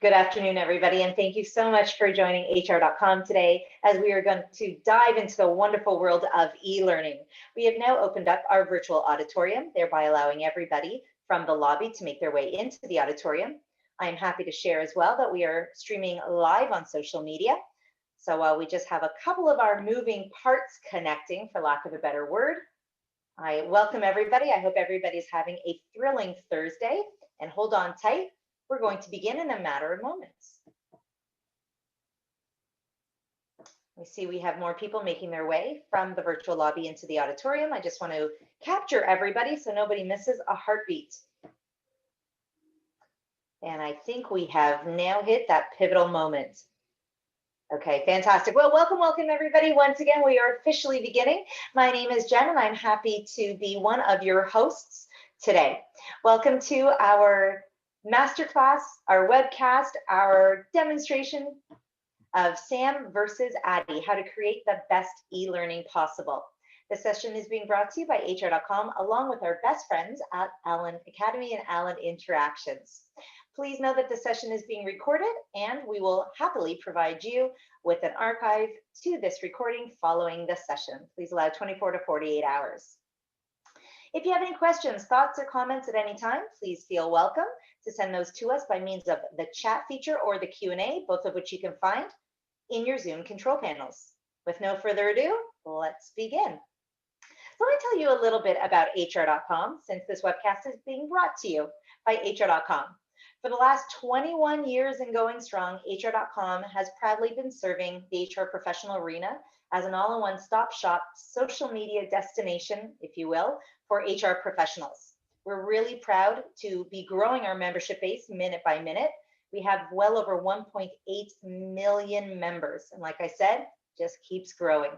Good afternoon, everybody, and thank you so much for joining HR.com today as we are going to dive into the wonderful world of e-learning. We have now opened up our virtual auditorium, thereby allowing everybody from the lobby to make their way into the auditorium. I am happy to share as well that we are streaming live on social media. So while we just have a couple of our moving parts connecting, for lack of a better word, I welcome everybody. I hope everybody's having a thrilling Thursday, and hold on tight. We're going to begin in a matter of moments. We see we have more people making their way from the virtual lobby into the auditorium. I just want to capture everybody so nobody misses a heartbeat. And I think we have now hit that pivotal moment. Okay, fantastic. Well, welcome everybody. Once again, we are officially beginning. My name is Jen and I'm happy to be one of your hosts today. Welcome to our masterclass, our webcast, our demonstration of SAM versus ADDIE, how to create the best e-learning possible. This session is being brought to you by HR.com along with our best friends at Allen Academy and Allen Interactions. Please know that the session is being recorded and we will happily provide you with an archive to this recording following the session. Please allow 24 to 48 hours. If you have any questions, thoughts, or comments at any time, please feel welcome to send those to us by means of the chat feature or the Q&A, both of which you can find in your Zoom control panels. With no further ado, let's begin. So let me tell you a little bit about HR.com, since this webcast is being brought to you by HR.com. For the last 21 years and going strong, HR.com has proudly been serving the HR professional arena as an all-in-one stop-shop social media destination, if you will, for HR professionals. We're really proud to be growing our membership base minute by minute. We have well over 1.8 million members. And like I said, just keeps growing.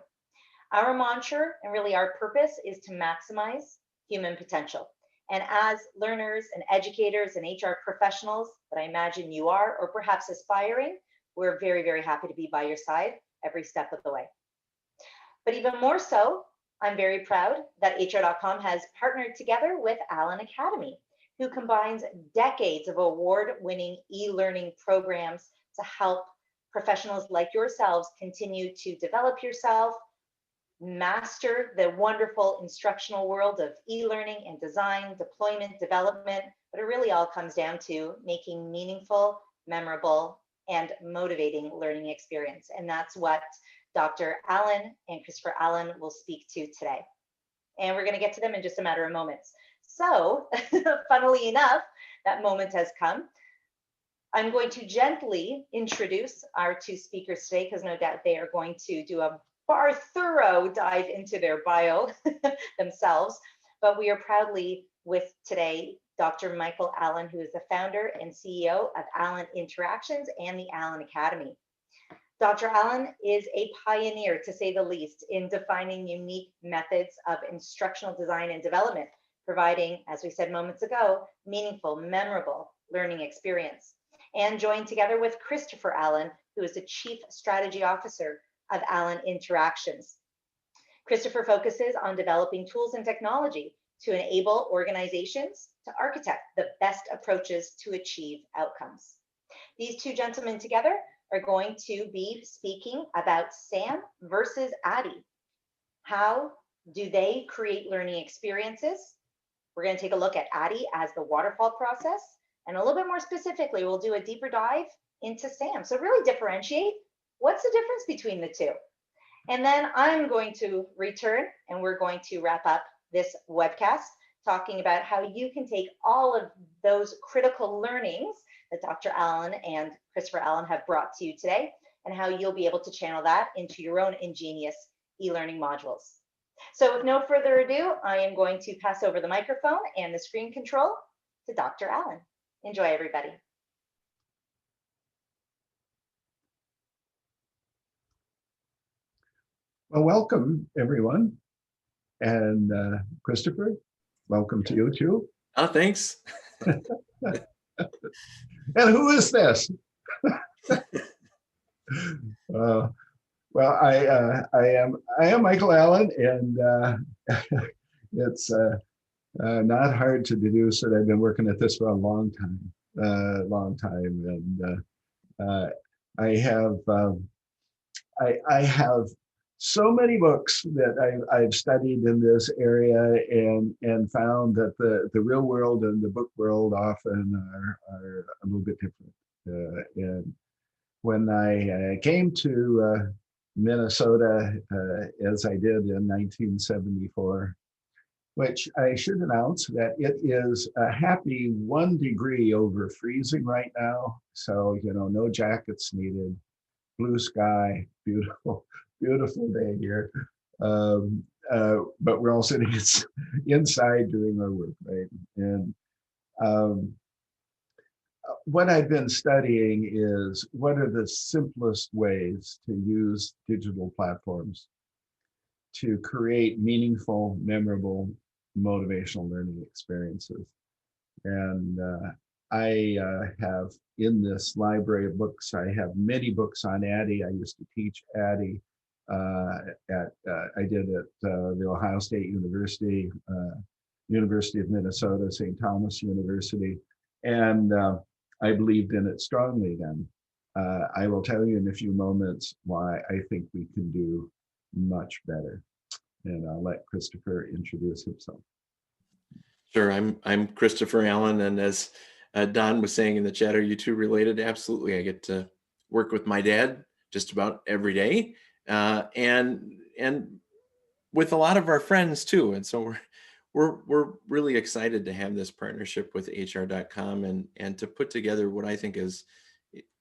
Our mantra and really our purpose is to maximize human potential. And as learners and educators and HR professionals that I imagine you are, or perhaps aspiring, we're very, very happy to be by your side every step of the way. But even more so, I'm very proud that HR.com has partnered together with Allen Academy, who combines decades of award-winning e-learning programs to help professionals like yourselves continue to develop yourself, master the wonderful instructional world of e-learning and design, deployment, development, but it really all comes down to making meaningful, memorable, and motivating learning experience. And that's what Dr. Allen and Christopher Allen will speak to today. And we're going to get to them in just a matter of moments. So, funnily enough, that moment has come. I'm going to gently introduce our two speakers today because no doubt they are going to do a far thorough dive into their bio themselves. But we are proudly with today Dr. Michael Allen, who is the founder and CEO of Allen Interactions and the Allen Academy. Dr. Allen is a pioneer, to say the least, in defining unique methods of instructional design and development, providing, as we said moments ago, meaningful, memorable learning experience. And joined together with Christopher Allen, who is the Chief Strategy Officer of Allen Interactions. Christopher focuses on developing tools and technology to enable organizations to architect the best approaches to achieve outcomes. These two gentlemen together are going to be speaking about SAM versus ADDIE. How do they create learning experiences? We're going to take a look at ADDIE as the waterfall process, and a little bit more specifically, we'll do a deeper dive into SAM. So really differentiate what's the difference between the two. And then I'm going to return and we're going to wrap up this webcast talking about how you can take all of those critical learnings that Dr. Allen and Christopher Allen have brought to you today, and how you'll be able to channel that into your own ingenious e-learning modules. So with no further ado, I am going to pass over the microphone and the screen control to Dr. Allen. Enjoy, everybody. Well, welcome, everyone. And Christopher, welcome to you too. Oh, thanks. And who is this? Well, I am Michael Allen, and it's not hard to deduce that I've been working at this for a long time, and Uh, I have I have so many books that I've studied in this area and found that the real world and the book world often are a little bit different. And when I came to Minnesota, as I did in 1974, which I should announce that it is a happy 1 degree over freezing right now. So, you know, no jackets needed, blue sky, beautiful, beautiful day here. But we're all sitting inside doing our work, right? And um, what I've been studying is what are the simplest ways to use digital platforms to create meaningful, memorable, motivational learning experiences. And I have in this library of books, I have many books on ADDIE. I used to teach ADDIE I did at the Ohio State University, University of Minnesota, St. Thomas University. And I believed in it strongly then. I will tell you in a few moments why I think we can do much better. And I'll let Christopher introduce himself. Sure, I'm Christopher Allen, and as Don was saying in the chat, are you two related? Absolutely. I get to work with my dad just about every day, and with a lot of our friends too. And so we're really excited to have this partnership with HR.com and to put together what I think is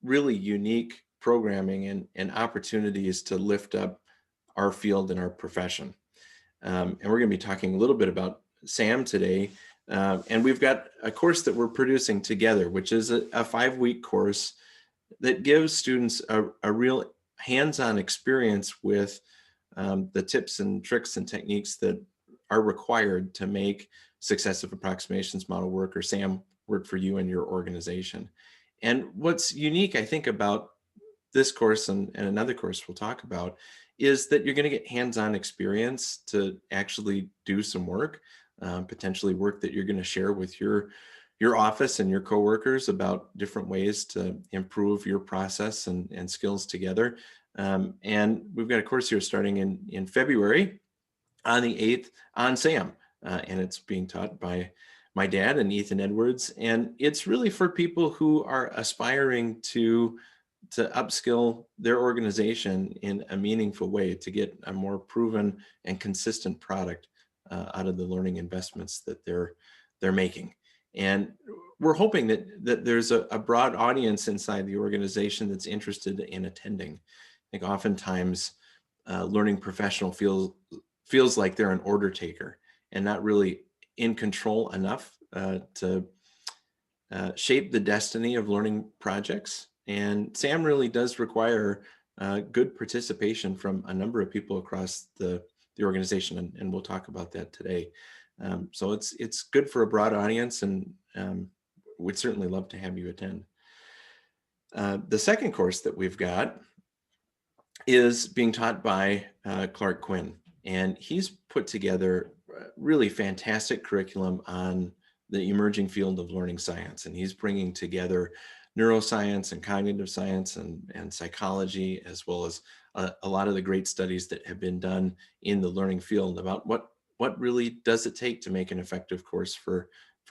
really unique programming and opportunities to lift up our field and our profession. And we're going to be talking a little bit about SAM today. And we've got a course that we're producing together, which is a 5-week course that gives students a real hands-on experience with the tips and tricks and techniques that are required to make Successive Approximations Model work, or SAM, work for you and your organization. And what's unique, I think, about this course and another course we'll talk about is that you're going to get hands-on experience to actually do some work, potentially work that you're going to share with your office and your coworkers about different ways to improve your process and skills together. And we've got a course here starting in February on the 8th on SAM, and it's being taught by my dad and Ethan Edwards. And it's really for people who are aspiring to upskill their organization in a meaningful way to get a more proven and consistent product out of the learning investments that they're making. And we're hoping that there's a broad audience inside the organization that's interested in attending. I think oftentimes learning professional feels like they're an order taker and not really in control enough to shape the destiny of learning projects. And SAM really does require good participation from a number of people across the organization, and we'll talk about that today. So it's good for a broad audience, and we'd certainly love to have you attend. The second course that we've got is being taught by Clark Quinn, and he's put together a really fantastic curriculum on the emerging field of learning science, and he's bringing together neuroscience and cognitive science and psychology, as well as a lot of the great studies that have been done in the learning field about what really does it take to make an effective course for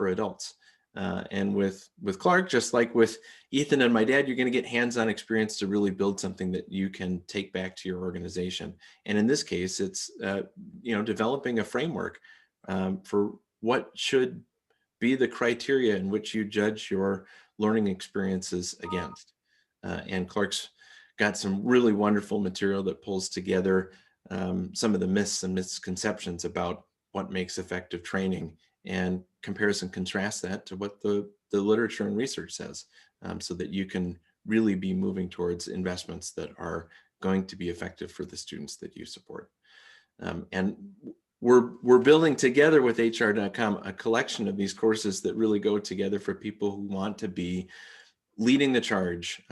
adults. And with Clark, just like with Ethan and my dad, you're going to get hands-on experience to really build something that you can take back to your organization. And in this case, it's developing a framework for what should be the criteria in which you judge your learning experiences against. And Clark's got some really wonderful material that pulls together some of the myths and misconceptions about what makes effective training, and compares and contrasts that to what the literature and research says, so that you can really be moving towards investments that are going to be effective for the students that you support. And we're building together with HR.com a collection of these courses that really go together for people who want to be leading the charge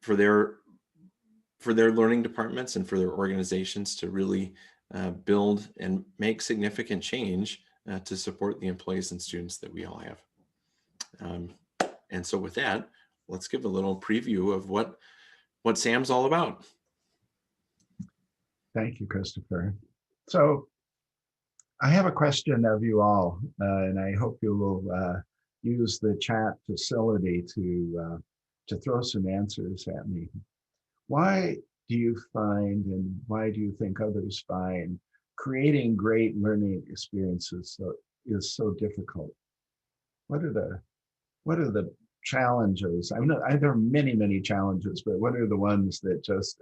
for their learning departments and for their organizations to really build and make significant change to support the employees and students that we all have. And so with that, let's give a little preview of what SAM's all about. Thank you, Christopher. So I have a question of you all, and I hope you will use the chat facility to throw some answers at me. Why do you find, and why do you think others find, creating great learning experiences is so difficult? What are the challenges? There are many challenges, but what are the ones that just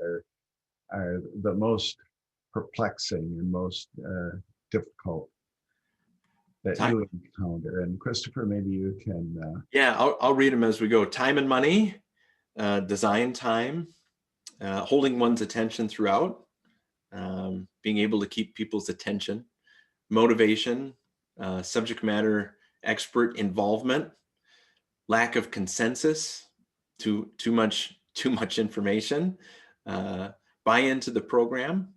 are the most perplexing and most difficult that you encounter? And Christopher, maybe you can. Yeah, I'll read them as we go. Time and money, design time, holding one's attention throughout, being able to keep people's attention, motivation, subject matter expert involvement, lack of consensus, too much information, buy into the program,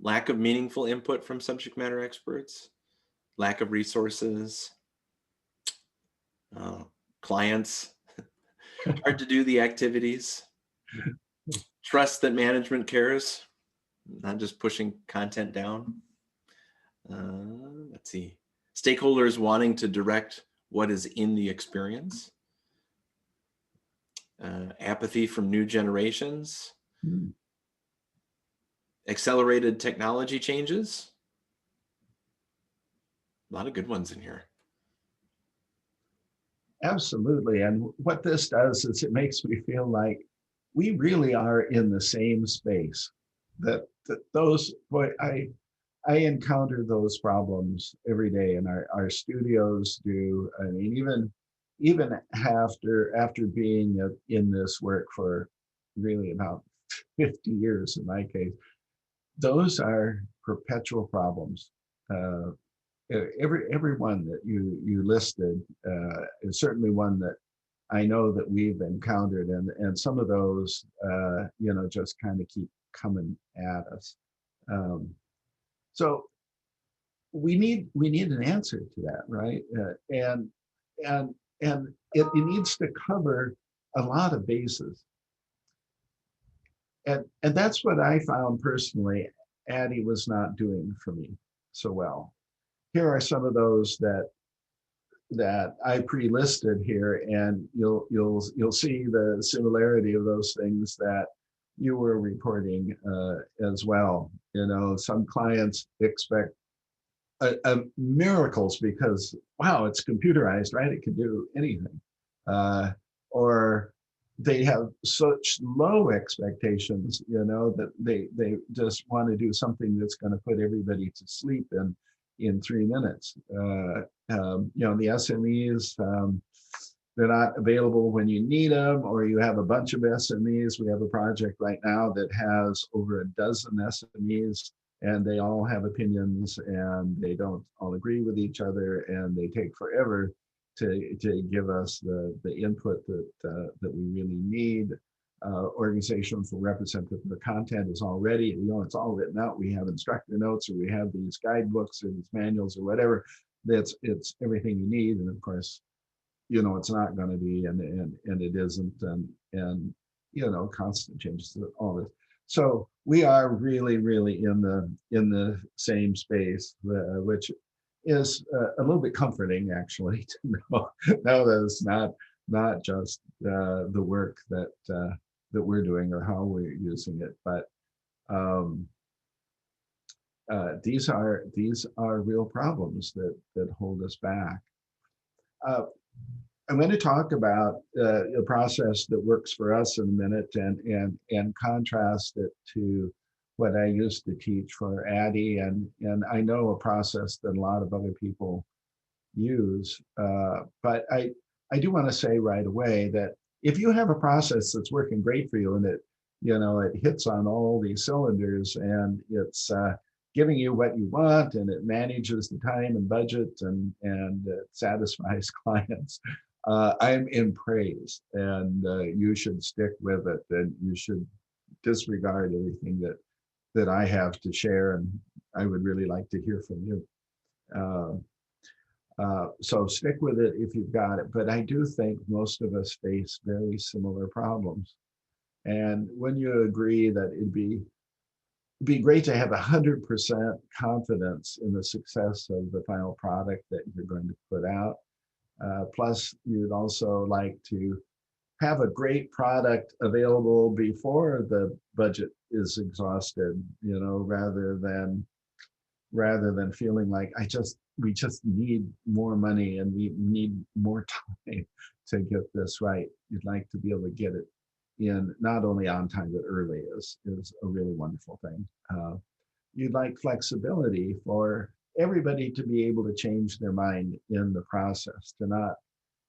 lack of meaningful input from subject matter experts, lack of resources, clients, hard to do the activities, trust that management cares, not just pushing content down. Let's see, stakeholders wanting to direct what is in the experience, apathy from new generations, accelerated technology changes. A lot of good ones in here. Absolutely. And what this does is it makes me feel like we really are in the same space. That those, boy, I encounter those problems every day, and our studios do. I mean, even after being in this work for really about 50 years in my case, those are perpetual problems. Every one that you listed is certainly one that I know that we've encountered, and some of those just kind of keep coming at us. So we need an answer to that, right? And it needs to cover a lot of bases. And that's what I found personally ADDIE was not doing for me so well. Here are some of those that I pre-listed here, and you'll see the similarity of those things that you were reporting as well. Some clients expect miracles because, wow, it's computerized, right? It can do anything. Or they have such low expectations, that they just want to do something that's going to put everybody to sleep in 3 minutes. The SMEs, they're not available when you need them, or you have a bunch of SMEs. We have a project right now that has over a dozen SMEs, and they all have opinions, and they don't all agree with each other, and they take forever to give us the input that we really need. Organizations will represent that the content is already, it's all written out. We have instructor notes, or we have these guidebooks or these manuals or whatever. It's everything you need, and of course, it's not going to be, and it isn't, and constant changes to all this. So we are really in the same space, which is a little bit comforting, actually, to know that it's not just the work that we're doing or how we're using it, but these are real problems that hold us back. I'm going to talk about a process that works for us in a minute, and contrast it to what I used to teach for ADDIE, and I know a process that a lot of other people use, but I do want to say right away that if you have a process that's working great for you, and it hits on all these cylinders, and it's giving you what you want, and it manages the time and budget, and it satisfies clients, I'm in praise, and you should stick with it, and you should disregard everything that I have to share, and I would really like to hear from you. So stick with it if you've got it. But I do think most of us face very similar problems. And when you agree that it'd be great to have 100% confidence in the success of the final product that you're going to put out. Plus, you'd also like to have a great product available before the budget is exhausted, you know, rather than feeling like we just need more money and we need more time to get this right. You'd like to be able to get it in not only on time but early is a really wonderful thing. You'd like flexibility for everybody to be able to change their mind in the process, to not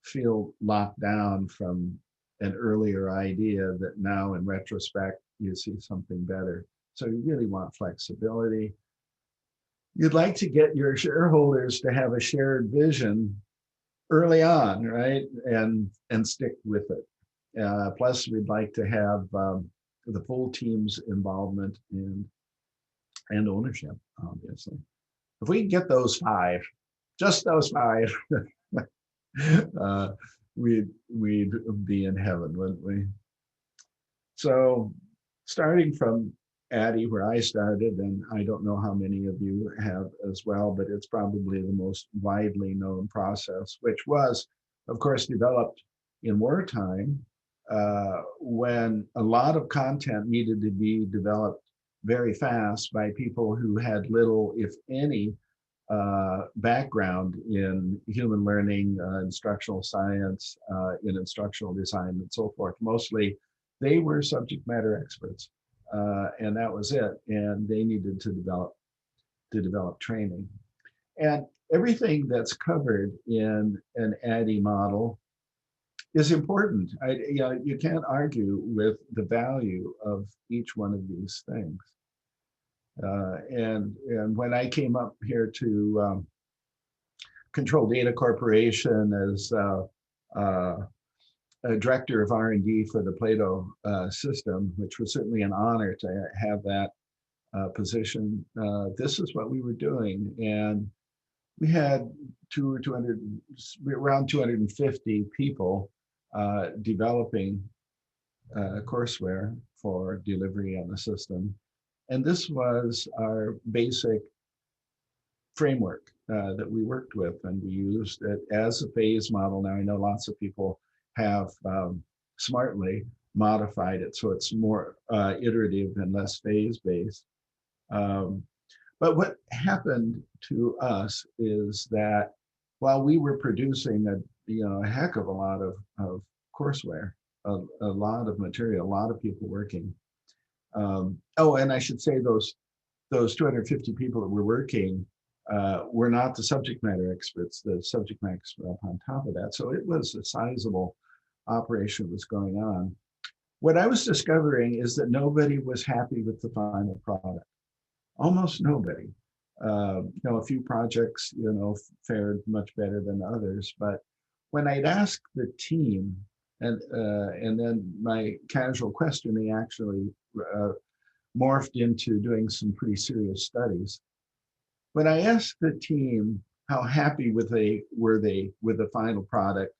feel locked down from an earlier idea that now in retrospect you see something better. So you really want flexibility. You'd like to get your shareholders to have a shared vision early on, right? And stick with it. Plus, we'd like to have the full team's involvement and ownership, obviously. If we can get those five, just those five, we'd be in heaven, wouldn't we? So starting from ADDIE, where I started, and I don't know how many of you have as well, but it's probably the most widely known process, which was, of course, developed in wartime when a lot of content needed to be developed very fast by people who had little, if any, background in human learning, instructional science, in instructional design, and so forth. Mostly, they were subject matter experts, and that was it. And they needed to develop training. And everything that's covered in an ADDIE model is important. You can't argue with the value of each one of these things. And when I came up here to Control Data Corporation as a director of R&D for the Plato system, which was certainly an honor to have that position, this is what we were doing. And we had around 250 people developing courseware for delivery on the system. And this was our basic framework that we worked with, and we used it as a phase model. Now, I know lots of people have smartly modified it so it's more iterative and less phase-based. But what happened to us is that while we were producing a heck of a lot of courseware, a lot of material, a lot of people working. And I should say those 250 people that were working were not the subject matter experts, the subject matter expert up on top of that. So it was a sizable operation that was going on. What I was discovering is that nobody was happy with the final product. Almost nobody. A few projects, fared much better than others. But when I'd ask the team, and then my casual questioning actually morphed into doing some pretty serious studies. When I asked the team how happy were they with the final product,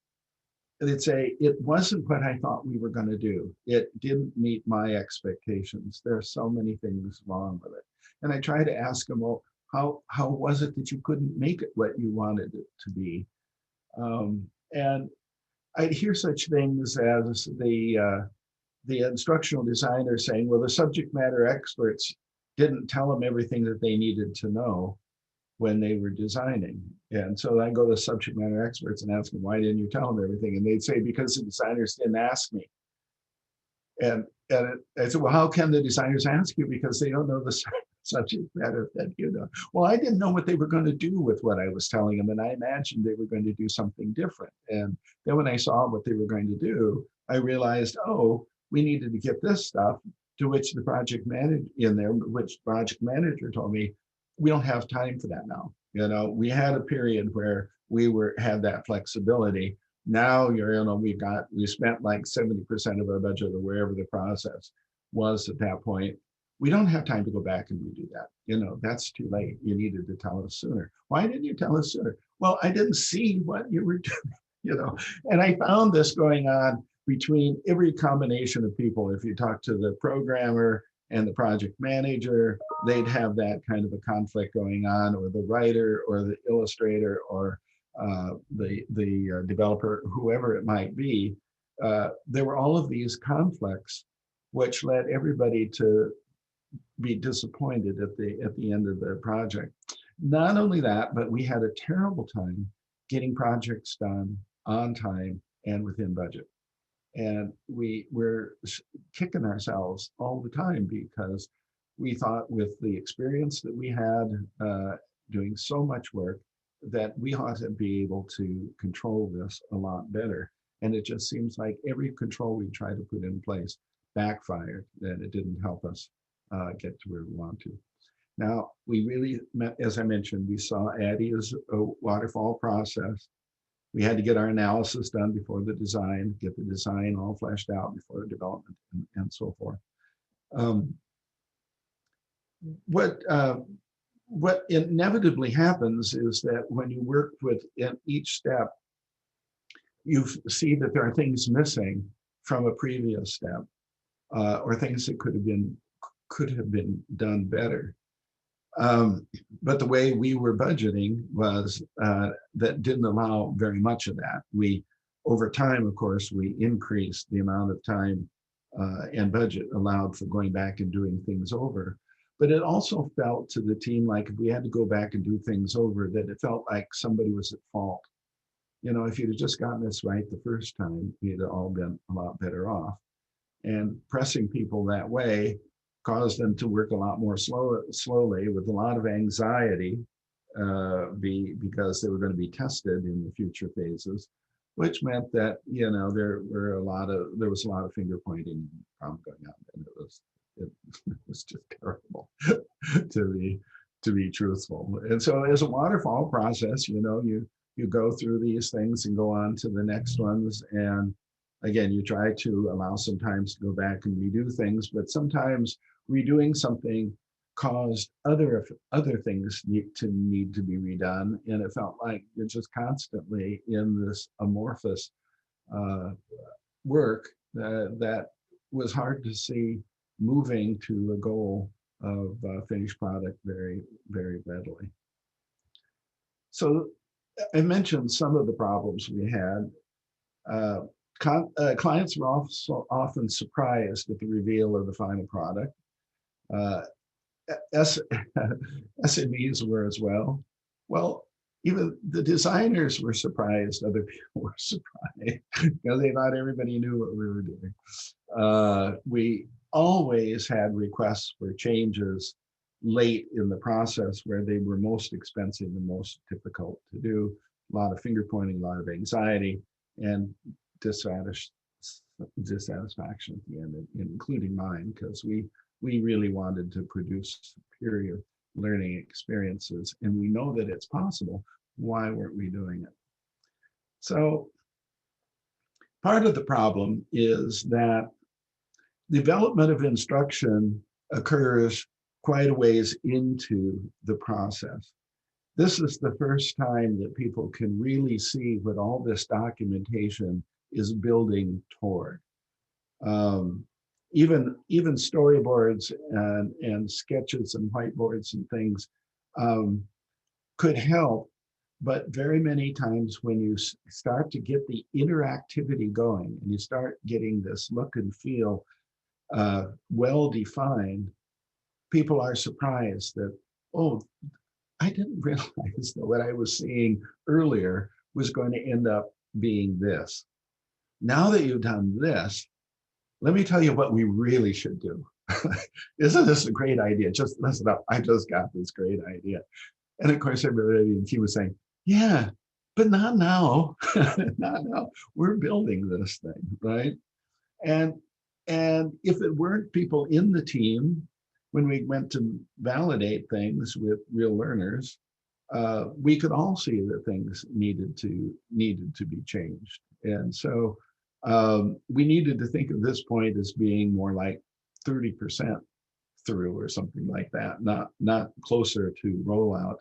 they'd say, it wasn't what I thought we were going to do. It didn't meet my expectations. There are so many things wrong with it. And I try to ask them, well, how was it that you couldn't make it what you wanted it to be? And I'd hear such things as the instructional designer saying, well, the subject matter experts didn't tell them everything that they needed to know when they were designing. And so I go to subject matter experts and ask them, why didn't you tell them everything? And they'd say, because the designers didn't ask me. And I said, well, how can the designers ask you? Because they don't know the subject matter that you know. Well, I didn't know what they were going to do with what I was telling them, and I imagined they were going to do something different. And then when I saw what they were going to do, I realized, oh, we needed to get this stuff, to which the project manager told me, we don't have time for that now. We had a period where we had that flexibility. Now we spent like 70% of our budget or wherever the process was at that point. we don't have time to go back and redo that. You know, that's too late. You needed to tell us sooner. Why didn't you tell us sooner? Well, I didn't see what you were doing, you know. And I found this going on between every combination of people. If you talk to the programmer and the project manager, they'd have that kind of a conflict going on, or the writer or the illustrator or the developer, whoever it might be. There were all of these conflicts, which led everybody to be disappointed at the end of the project. Not only that, but we had a terrible time getting projects done on time and within budget. And we were kicking ourselves all the time because we thought, with the experience that we had doing so much work, that we ought to be able to control this a lot better. And it just seems like every control we tried to put in place backfired, and it didn't help us get to where we want to. Now, we really, as I mentioned, we saw ADDIE as a waterfall process. We had to get our analysis done before the design, get the design all fleshed out before the development, and so forth. What inevitably happens is that when you work with each step, you see that there are things missing from a previous step, or things that could have been done better. But the way we were budgeting was that didn't allow very much of that. We, over time, of course, we increased the amount of time and budget allowed for going back and doing things over. But it also felt to the team like if we had to go back and do things over, that it felt like somebody was at fault. You know, if you'd have just gotten this right the first time, you'd have all been a lot better off. And pressing people that way caused them to work a lot more slowly with a lot of anxiety because they were going to be tested in the future phases, which meant that, you know, there was a lot of finger pointing going on, and it was just terrible to be truthful. And so as a waterfall process, you know, you go through these things and go on to the next ones. And again, you try to allow sometimes to go back and redo things, but sometimes redoing something caused other things need to be redone. And it felt like you're just constantly in this amorphous work that was hard to see moving to a goal of finished product very, very readily. So I mentioned some of the problems we had. Clients were also often surprised at the reveal of the final product. SMEs were as well. Well, even the designers were surprised. Other people were surprised because they thought everybody knew what we were doing. We always had requests for changes late in the process where they were most expensive and most difficult to do. A lot of finger pointing, a lot of anxiety, and dissatisfaction at the end, including mine, because we really wanted to produce superior learning experiences, and we know that it's possible. Why weren't we doing it? So part of the problem is that development of instruction occurs quite a ways into the process. This is the first time that people can really see what all this documentation is building toward. Even storyboards and sketches and whiteboards and things could help, but very many times when you start to get the interactivity going and you start getting this look and feel well-defined, people are surprised that, oh, I didn't realize that what I was seeing earlier was going to end up being this. Now that you've done this, let me tell you what we really should do. Isn't this a great idea? Just listen up. I just got this great idea. And of course, everybody in the team was saying, yeah, but not now. Not now. We're building this thing, right? And if it weren't people in the team, when we went to validate things with real learners, we could all see that things needed to be changed. And so we needed to think of this point as being more like 30% through or something like that, not closer to rollout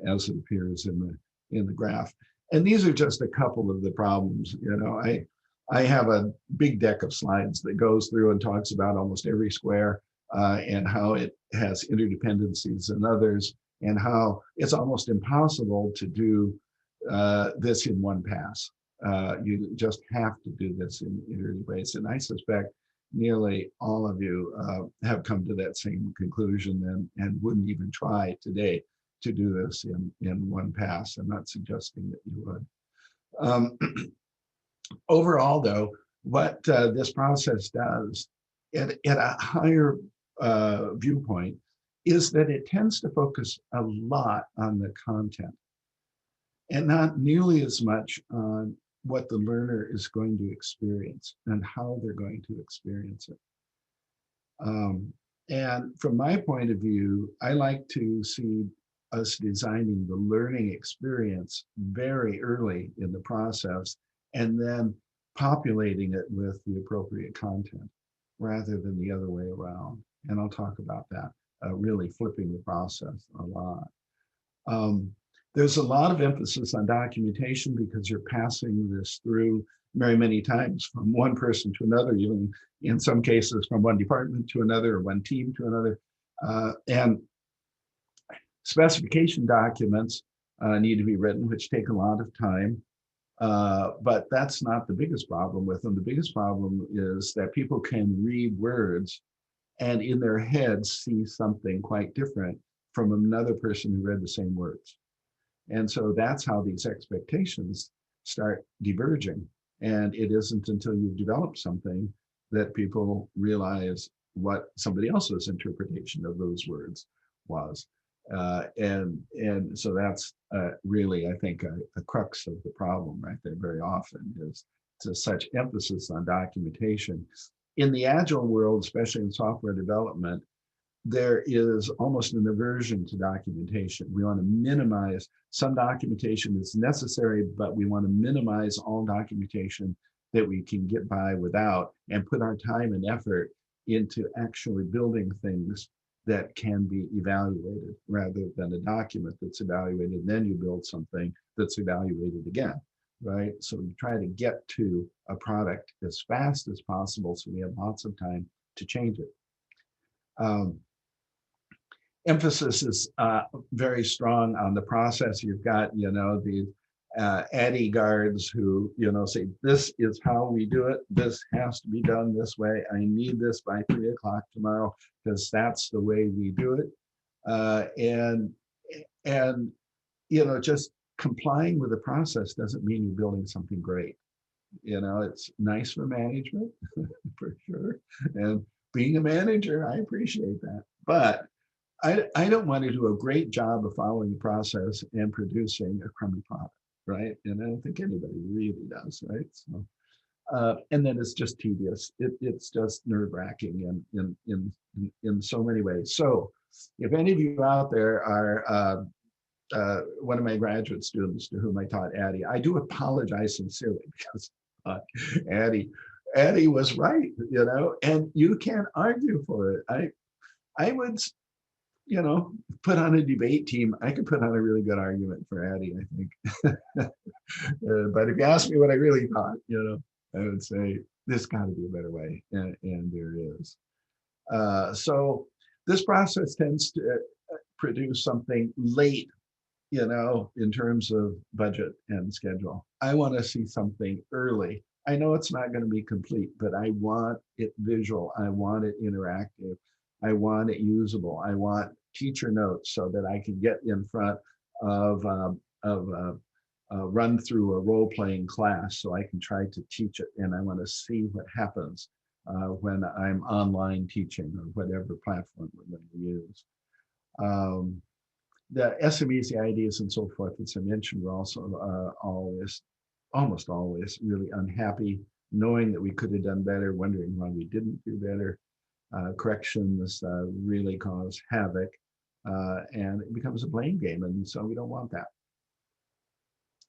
as it appears in the graph. And these are just a couple of the problems. You know, I have a big deck of slides that goes through and talks about almost every square and how it has interdependencies and others, and how it's almost impossible to do this in one pass. You just have to do this in iterative ways. And I suspect nearly all of you have come to that same conclusion and wouldn't even try today to do this in one pass. I'm not suggesting that you would. Overall, though, what this process does at a higher viewpoint is that it tends to focus a lot on the content and not nearly as much on what the learner is going to experience and how they're going to experience it. And from my point of view, I like to see us designing the learning experience very early in the process and then populating it with the appropriate content rather than the other way around. And I'll talk about that, really flipping the process a lot. There's a lot of emphasis on documentation because you're passing this through very many times from one person to another, even in some cases from one department to another or one team to another. And specification documents need to be written, which take a lot of time. But that's not the biggest problem with them. The biggest problem is that people can read words and in their heads see something quite different from another person who read the same words. And so that's how these expectations start diverging. And it isn't until you've developed something that people realize what somebody else's interpretation of those words was. And so that's really, I think, a crux of the problem right there very often is to such emphasis on documentation. In the agile world, especially in software development, there is almost an aversion to documentation. We want to minimize, some documentation is necessary, but we want to minimize all documentation that we can get by without and put our time and effort into actually building things that can be evaluated rather than a document that's evaluated and then you build something that's evaluated again, right? So we try to get to a product as fast as possible so we have lots of time to change it. Emphasis is very strong on the process. You've got, you know, the ADDIE guards who, you know, say, this is how we do it. This has to be done this way. I need this by 3 o'clock tomorrow because that's the way we do it. And, you know, just complying with the process doesn't mean you're building something great. You know, it's nice for management, for sure. And being a manager, I appreciate that. But I don't want to do a great job of following the process and producing a crummy product, right? And I don't think anybody really does, right? So, and then it's just tedious. It's just nerve-wracking in so many ways. So, if any of you out there are one of my graduate students to whom I taught ADDIE, I do apologize sincerely because ADDIE was right, you know, and you can't argue for it. I would, you know, put on a debate team. I could put on a really good argument for ADDIE, I think. But if you ask me what I really thought, you know, I would say there's got to be a better way, and there is. So this process tends to produce something late, you know, in terms of budget and schedule. I want to see something early. I know it's not going to be complete, but I want it visual. I want it interactive. I want it usable. I want teacher notes so that I can get in front of run through a role-playing class so I can try to teach it. And I want to see what happens when I'm online teaching or whatever platform we're going to use. The SMEs, the ideas and so forth, as I mentioned, were also almost always really unhappy, knowing that we could have done better, wondering why we didn't do better. Corrections really cause havoc and it becomes a blame game, and so we don't want that.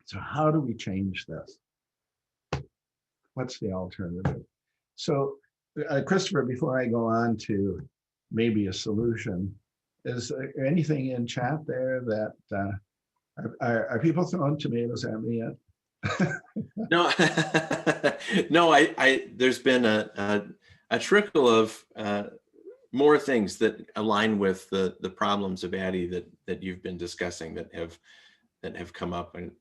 So how do we change this? What's the alternative? So Christopher, before I go on to maybe a solution. Is there anything in chat there that are people throwing tomatoes at me yet? No, no. There's been a trickle of more things that align with the problems of ADDIE that you've been discussing that have come up, and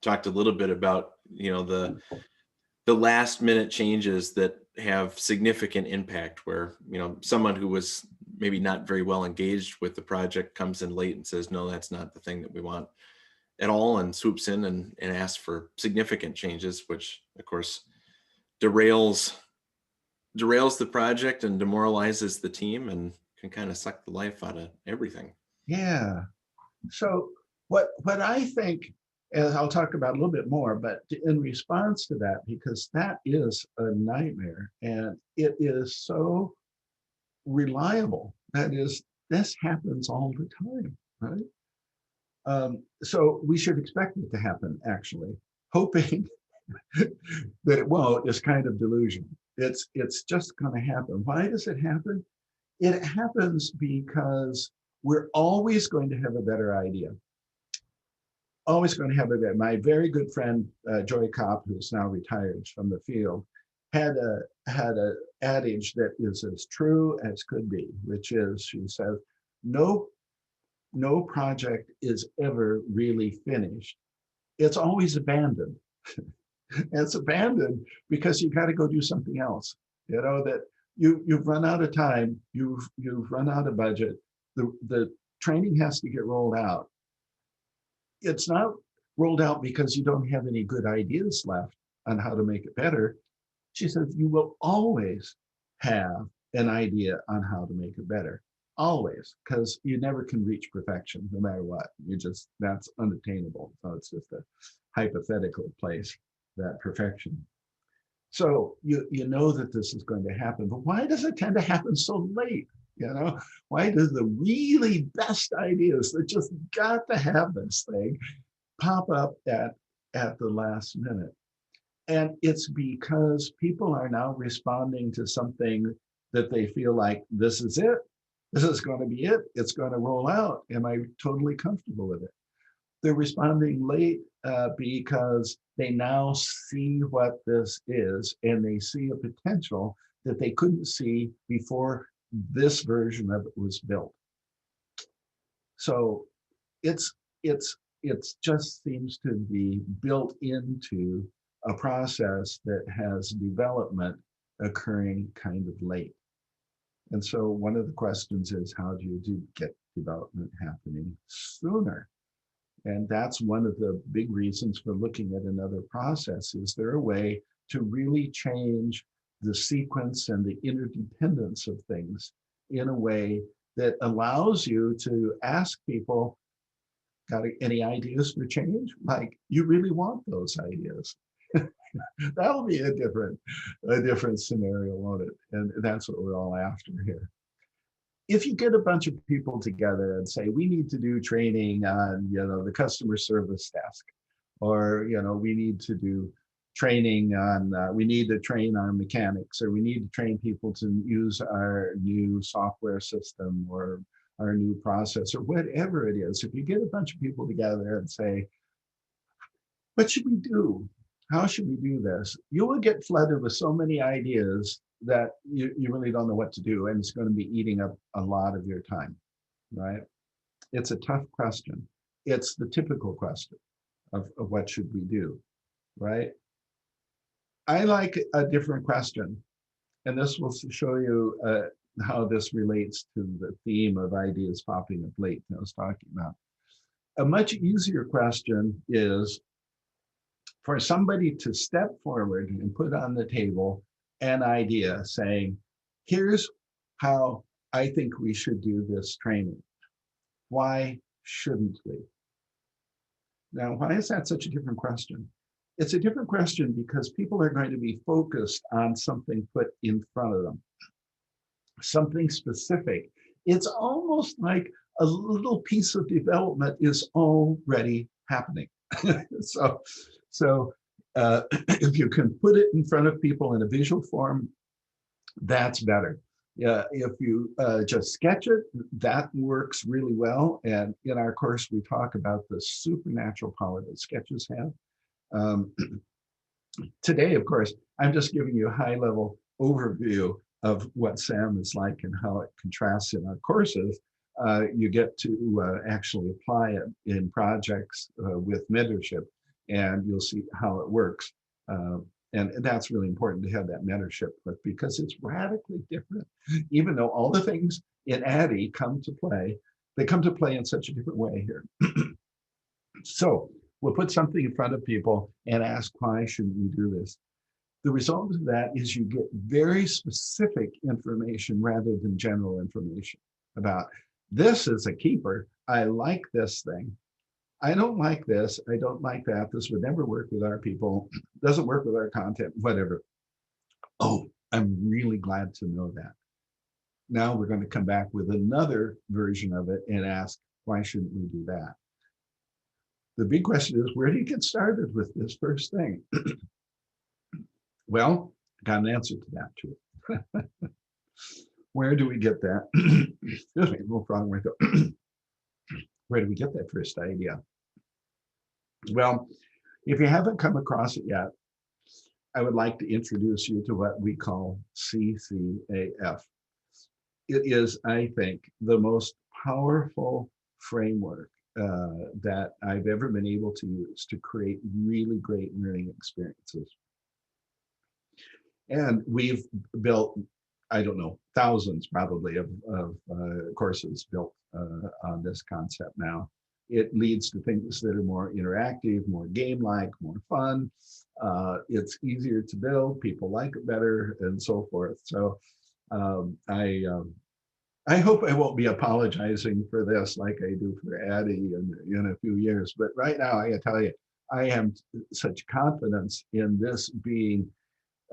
talked a little bit about, you know, the last minute changes that have significant impact, where, you know, someone who was maybe not very well engaged with the project comes in late and says, no, that's not the thing that we want at all, and swoops in and asks for significant changes, which of course derails the project and demoralizes the team and can kind of suck the life out of everything. Yeah. So what I think, and I'll talk about a little bit more, but in response to that, because that is a nightmare and it is so reliable. That is, this happens all the time, right? So we should expect it to happen, actually. Hoping that it won't is kind of delusion. It's just going to happen. Why does it happen? It happens because we're always going to have a better idea. Always going to have a better. My very good friend Joy Kopp, who's now retired from the field, had a adage that is as true as could be, which is, she says, no project is ever really finished. It's always abandoned. It's abandoned because you got to go do something else. You know, that you've run out of time, you've run out of budget. The training has to get rolled out. It's not rolled out because you don't have any good ideas left on how to make it better. She says you will always have an idea on how to make it better. Always, because you never can reach perfection, no matter what. That's unattainable. So it's just a hypothetical place, that perfection. So you know that this is going to happen, but why does it tend to happen so late? You know, why does the really best ideas that just got to have this thing pop up at the last minute? And it's because people are now responding to something that they feel like, this is it. This is going to be it. It's going to roll out. Am I totally comfortable with it? They're responding late because they now see what this is, and they see a potential that they couldn't see before this version of it was built. So it just seems to be built into a process that has development occurring kind of late. And so one of the questions is, how do you get development happening sooner? And that's one of the big reasons for looking at another process. Is there a way to really change the sequence and the interdependence of things in a way that allows you to ask people, got any ideas for change? Like, you really want those ideas. That'll be a different scenario, won't it? And that's what we're all after here. If you get a bunch of people together and say, we need to do training on, you know, the customer service desk, or, you know, we need to do training on, we need to train our mechanics, or we need to train people to use our new software system or our new process, or whatever it is. If you get a bunch of people together and say, what should we do? How should we do this? You will get flooded with so many ideas that you really don't know what to do, and it's going to be eating up a lot of your time, right? It's a tough question. It's the typical question of what should we do, right? I like a different question, and this will show you how this relates to the theme of ideas popping up late that I was talking about. A much easier question is for somebody to step forward and put on the table an idea saying, here's how I think we should do this training. Why shouldn't we? Now, why is that such a different question? It's a different question because people are going to be focused on something put in front of them, something specific. It's almost like a little piece of development is already happening. So if you can put it in front of people in a visual form, that's better. Yeah, if you just sketch it, that works really well. And in our course, we talk about the supernatural power that sketches have. Um, Today, of course, I'm just giving you a high-level overview of what SAM is like and how it contrasts in our courses. You get to actually apply it in projects with mentorship, and you'll see how it works. And that's really important to have that mentorship with, because it's radically different. Even though all the things in ADDIE come to play, they come to play in such a different way here. So we'll put something in front of people and ask, why should we do this? The result of that is you get very specific information rather than general information about, this is a keeper. I like this thing. I don't like this. I don't like that. This would never work with our people. Doesn't work with our content, whatever. Oh, I'm really glad to know that. Now we're going to come back with another version of it and ask, why shouldn't we do that? The big question is, where do you get started with this first thing? Well, got an answer to that too. Where do we get that? Excuse me, no problem. Where do we get that first idea? Well, if you haven't come across it yet, I would like to introduce you to what we call CCAF. It is, I think, the most powerful framework that I've ever been able to use to create really great learning experiences. And we've built, I don't know, thousands probably of courses built on this concept now. It leads to things that are more interactive, more game-like, more fun. It's easier to build, people like it better, and so forth. So I hope I won't be apologizing for this like I do for ADDIE in a few years. But right now, I tell you, I am such confidence in this being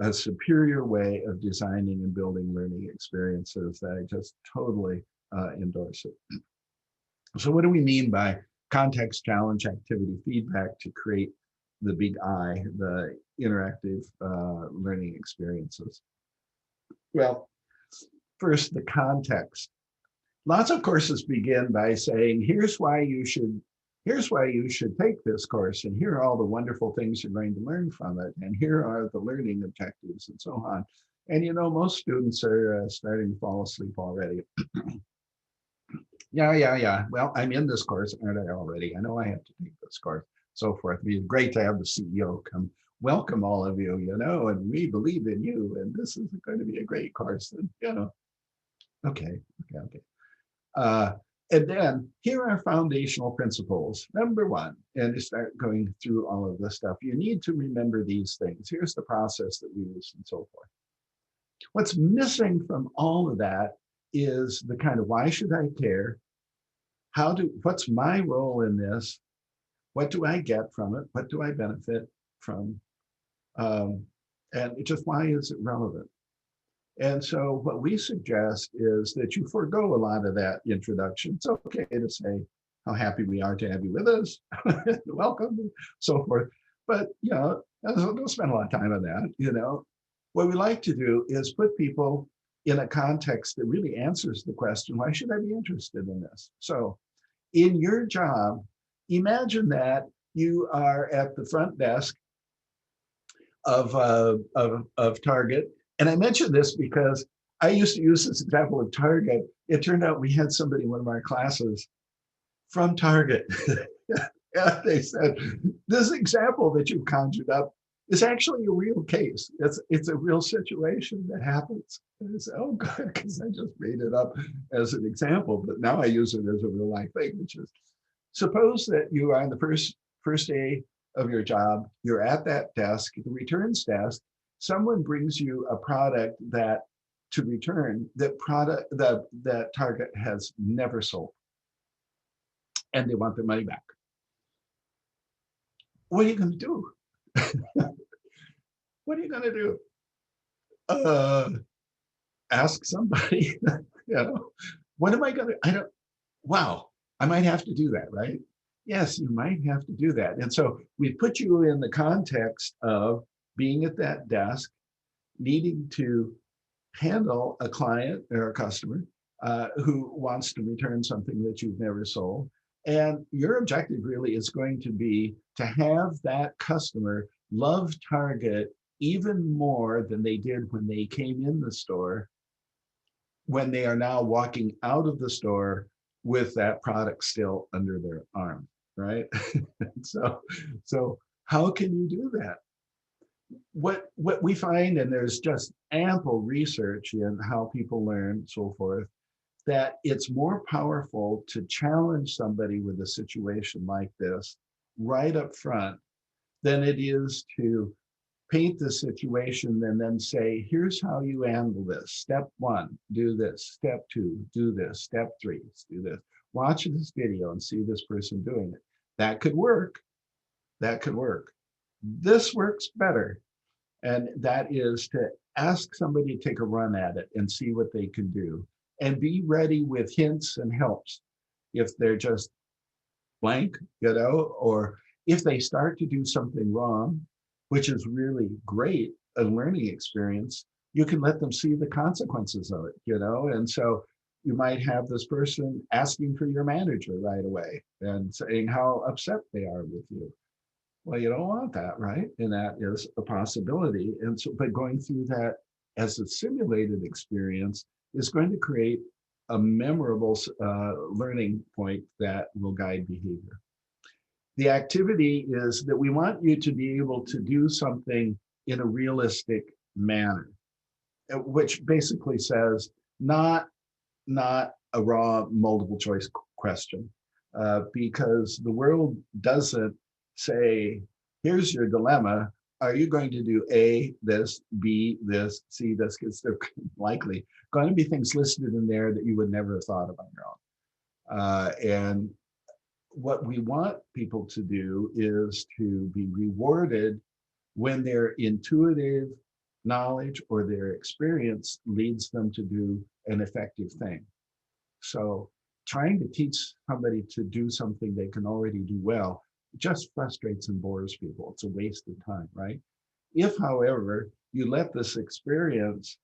a superior way of designing and building learning experiences that I just totally endorse it. So what do we mean by context, challenge, activity, feedback to create the big I, the interactive learning experiences? Well, first, the context. Lots of courses begin by saying, here's why you should take this course, and here are all the wonderful things you're going to learn from it, and here are the learning objectives, and so on. And you know, most students are starting to fall asleep already. Yeah. Well, I'm in this course, aren't I already? I know I have to take this course, so forth. It'd be great to have the CEO come welcome all of you, you know, and we believe in you, and this is going to be a great course. And, you know, okay. And then here are foundational principles. Number one, and to start going through all of this stuff, you need to remember these things. Here's the process that we use and so forth. What's missing from all of that is the kind of, why should I care? What's my role in this? What do I get from it? What do I benefit from? And just why is it relevant? And so what we suggest is that you forego a lot of that introduction. It's okay to say how happy we are to have you with us, welcome, so forth. But, you know, don't spend a lot of time on that, you know. What we like to do is put people in a context that really answers the question, why should I be interested in this? So in your job, imagine that you are at the front desk of Target. And I mentioned this because I used to use this example of Target. It turned out we had somebody in one of our classes from Target. And they said, this example that you conjured up is actually a real case. It's a real situation that happens. And I said, oh, good, because I just made it up as an example, but now I use it as a real life thing, which is, suppose that you are on the first day of your job, you're at that desk, the returns desk, someone brings you a product that to return, that Target has never sold, and they want their money back. What are you going to do? What are you going to do? Ask somebody, you know, what am I going to, wow, I might have to do that, right? Yes, you might have to do that. And so we put you in the context of being at that desk, needing to handle a client or a customer who wants to return something that you've never sold. And your objective really is going to be to have that customer love Target even more than they did when they came in the store, when they are now walking out of the store with that product still under their arm, right? so how can you do that? What we find, and there's just ample research in how people learn, so forth, that it's more powerful to challenge somebody with a situation like this right up front than it is to paint the situation and then say, here's how you handle this. Step 1, do this. Step 2, do this. Step 3, do this. Watch this video and see this person doing it. That could work. That could work. This works better. And that is to ask somebody to take a run at it and see what they can do. And be ready with hints and helps if they're just blank, or if they start to do something wrong, which is really great, a learning experience, you can let them see the consequences of it, and so you might have this person asking for your manager right away and saying how upset they are with you. Well, you don't want that, right? And that is a possibility. And so, but going through that as a simulated experience is going to create a memorable learning point that will guide behavior. The activity is that we want you to be able to do something in a realistic manner, which basically says not a raw multiple choice question, because the world doesn't say, here's your dilemma. Are you going to do A, this, B, this, C, this? Because they're likely going to be things listed in there that you would never have thought of on your own. And what we want people to do is to be rewarded when their intuitive knowledge or their experience leads them to do an effective thing. So trying to teach somebody to do something they can already do well just frustrates and bores people. It's a waste of time, right? If, however, you let this experience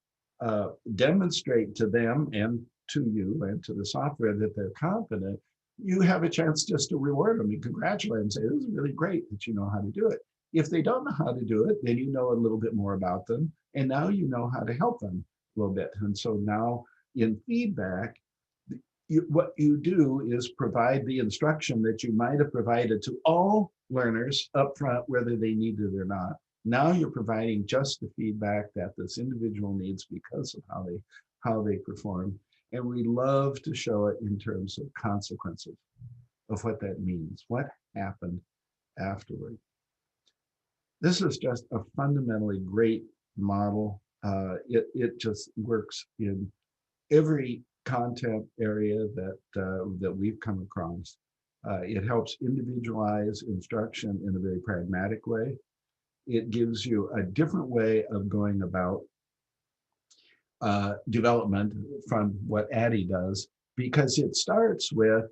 demonstrate to them and to you and to the software that they're competent, you have a chance just to reward them and congratulate them and say, this is really great that you know how to do it. If they don't know how to do it, then you know a little bit more about them. And now you know how to help them a little bit. And so now in feedback, what you do is provide the instruction that you might have provided to all learners up front, whether they need it or not. Now you're providing just the feedback that this individual needs because of how they perform. And we love to show it in terms of consequences of what that means, what happened afterward. This is just a fundamentally great model. It just works in every content area that we've come across. It helps individualize instruction in a very pragmatic way. It gives you a different way of going about development from what ADDIE does, because it starts with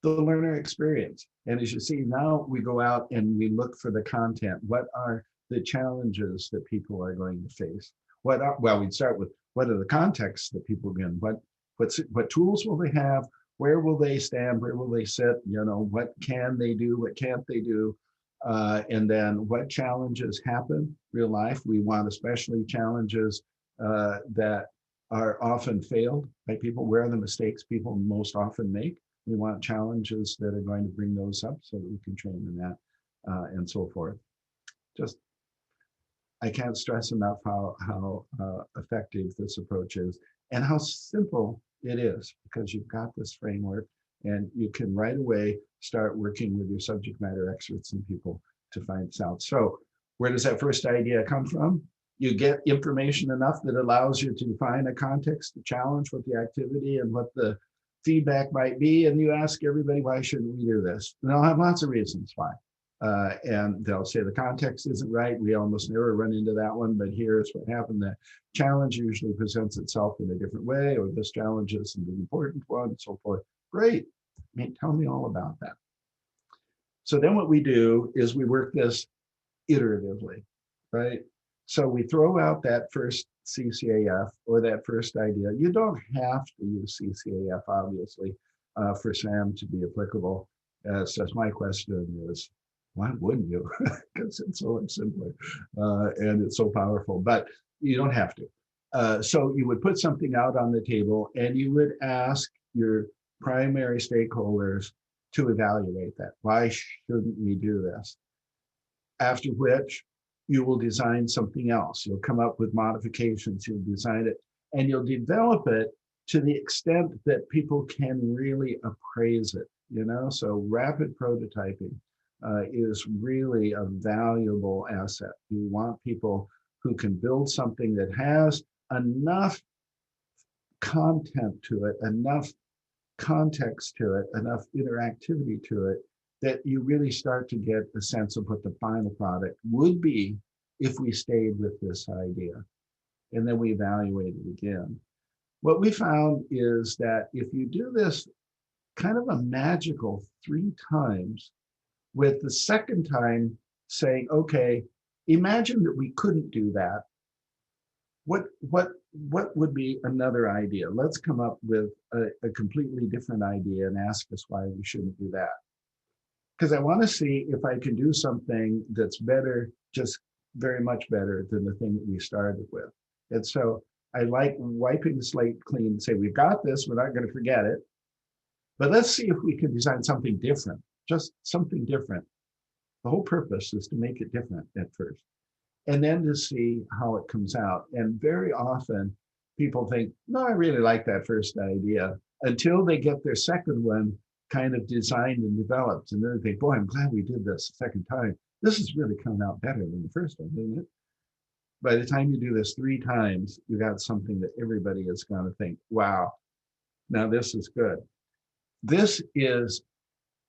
the learner experience. And as you see, now we go out and we look for the content. What are the challenges that people are going to face? Well, we'd start with what are the contexts that people are in? What tools will they have? Where will they stand? Where will they sit? What can they do? What can't they do? And then what challenges happen real life? We want especially challenges that are often failed by people. Where are the mistakes people most often make? We want challenges that are going to bring those up so that we can train in that and so forth. Just, I can't stress enough how effective this approach is and how simple it is, because you've got this framework and you can right away start working with your subject matter experts and people to find this out. So where does that first idea come from? You get information enough that allows you to find a context to challenge what the activity and what the feedback might be. And you ask everybody, why shouldn't we do this? And they'll have lots of reasons why. And they'll say the context isn't right. We almost never run into that one, but here's what happened. The challenge usually presents itself in a different way, or this challenge is an important one, and so forth. Great. Tell me all about that. So then what we do is we work this iteratively, right? So we throw out that first CCAF or that first idea. You don't have to use CCAF, obviously, for SAM to be applicable. So my question is, why wouldn't you? Because it's so much simpler and it's so powerful, but you don't have to. So you would put something out on the table and you would ask your primary stakeholders to evaluate that. Why shouldn't we do this? After which you will design something else. You'll come up with modifications, you'll design it, and you'll develop it to the extent that people can really appraise it, So rapid prototyping is really a valuable asset. You want people who can build something that has enough content to it, enough context to it, enough interactivity to it, that you really start to get a sense of what the final product would be if we stayed with this idea. And then we evaluate it again. What we found is that if you do this kind of a magical 3 times, with the second time saying, okay, imagine that we couldn't do that. What would be another idea? Let's come up with a completely different idea and ask us why we shouldn't do that. Because I want to see if I can do something that's better, just very much better than the thing that we started with. And so I like wiping the slate clean and say, we've got this, we're not going to forget it, but let's see if we can design something different, just something different. The whole purpose is to make it different at first, and then to see how it comes out. And very often people think, no, I really like that first idea, until they get their second one kind of designed and developed. And then they think, boy, I'm glad we did this a second time. This is really coming out better than the first one, isn't it? By the time you do this 3 times, you got something that everybody is going to think, wow, now this is good. This is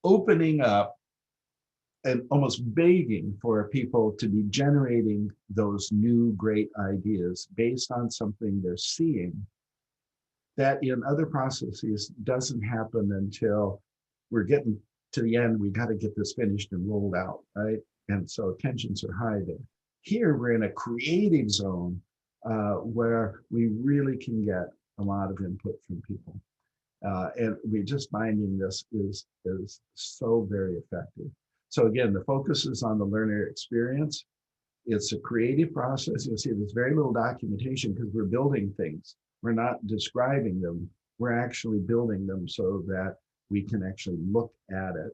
opening up and almost begging for people to be generating those new great ideas based on something they're seeing that in other processes doesn't happen until we're getting to the end. We got to get this finished and rolled out, right? And so tensions are high there. Here we're in a creative zone where we really can get a lot of input from people. And we're just finding this is so very effective. So again, the focus is on the learner experience. It's a creative process. You'll see there's very little documentation because we're building things. We're not describing them. We're actually building them so that we can actually look at it.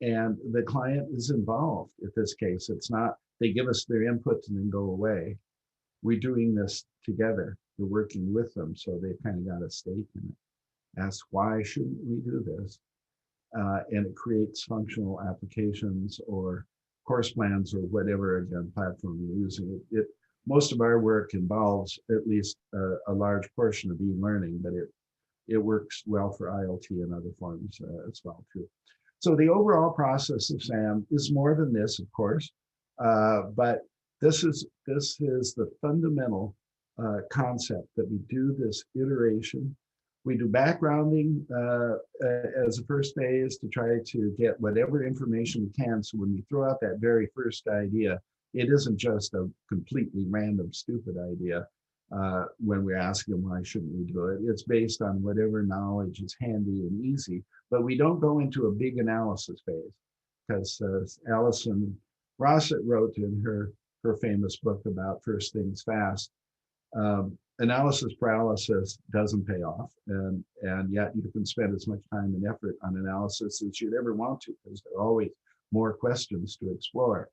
And the client is involved in this case. It's not, they give us their input and then go away. We're doing this together. We're working with them. So they've kind of got a stake in it. Ask, why shouldn't we do this? And it creates functional applications or course plans or whatever, again, platform you're using. Most of our work involves at least a large portion of e-learning, but it works well for ILT and other forms as well too. So the overall process of SAM is more than this, of course, but this is the fundamental concept that we do this iteration. We do backgrounding as a first phase to try to get whatever information we can. So when we throw out that very first idea, it isn't just a completely random, stupid idea when we're asking why shouldn't we do it. It's based on whatever knowledge is handy and easy, but we don't go into a big analysis phase because Alison Rossett wrote in her famous book about First Things Fast, analysis paralysis doesn't pay off, and yet you can spend as much time and effort on analysis as you'd ever want to, because there are always more questions to explore.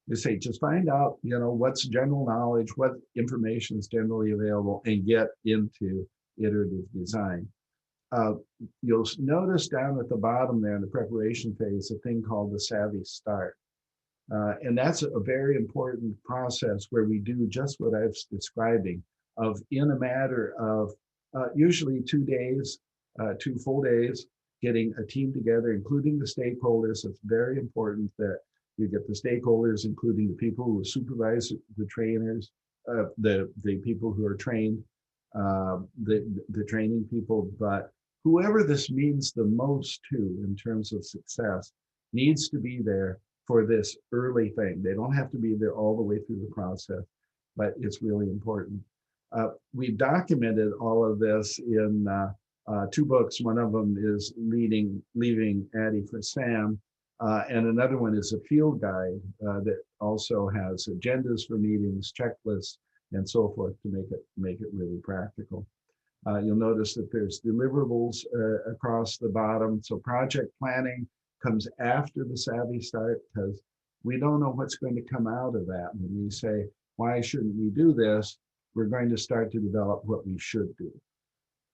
They say just find out, what's general knowledge, what information is generally available, and get into iterative design. You'll notice down at the bottom there in the preparation phase a thing called the savvy start. And that's a very important process where we do just what I was describing, of in a matter of usually 2 days, 2 full days, getting a team together, including the stakeholders. It's very important that you get the stakeholders, including the people who supervise the trainers, the people who are trained, the training people, but whoever this means the most to in terms of success needs to be there for this early thing. They don't have to be there all the way through the process, but it's really important. We've documented all of this in 2 books. One of them is Leaving ADDIE for Sam, and another one is a field guide that also has agendas for meetings, checklists, and so forth to make it really practical. You'll notice that there's deliverables across the bottom. So project planning comes after the Savvy Start, because we don't know what's going to come out of that. When we say, why shouldn't we do this? We're going to start to develop what we should do.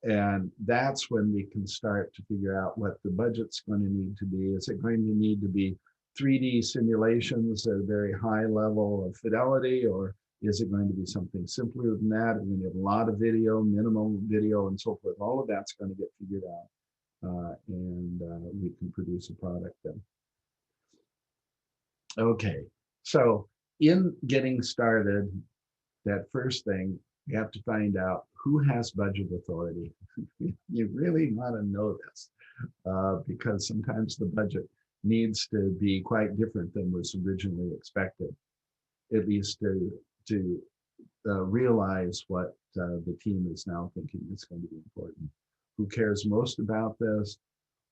And that's when we can start to figure out what the budget's going to need to be. Is it going to need to be 3D simulations at a very high level of fidelity, or is it going to be something simpler than that? We're going to have a lot of video, minimum video, and so forth. All of that's going to get figured out, and we can produce a product then. Okay, so in getting started, that first thing, you have to find out who has budget authority. You really want to know this, because sometimes the budget needs to be quite different than was originally expected, at least to realize what the team is now thinking is going to be important. Who cares most about this?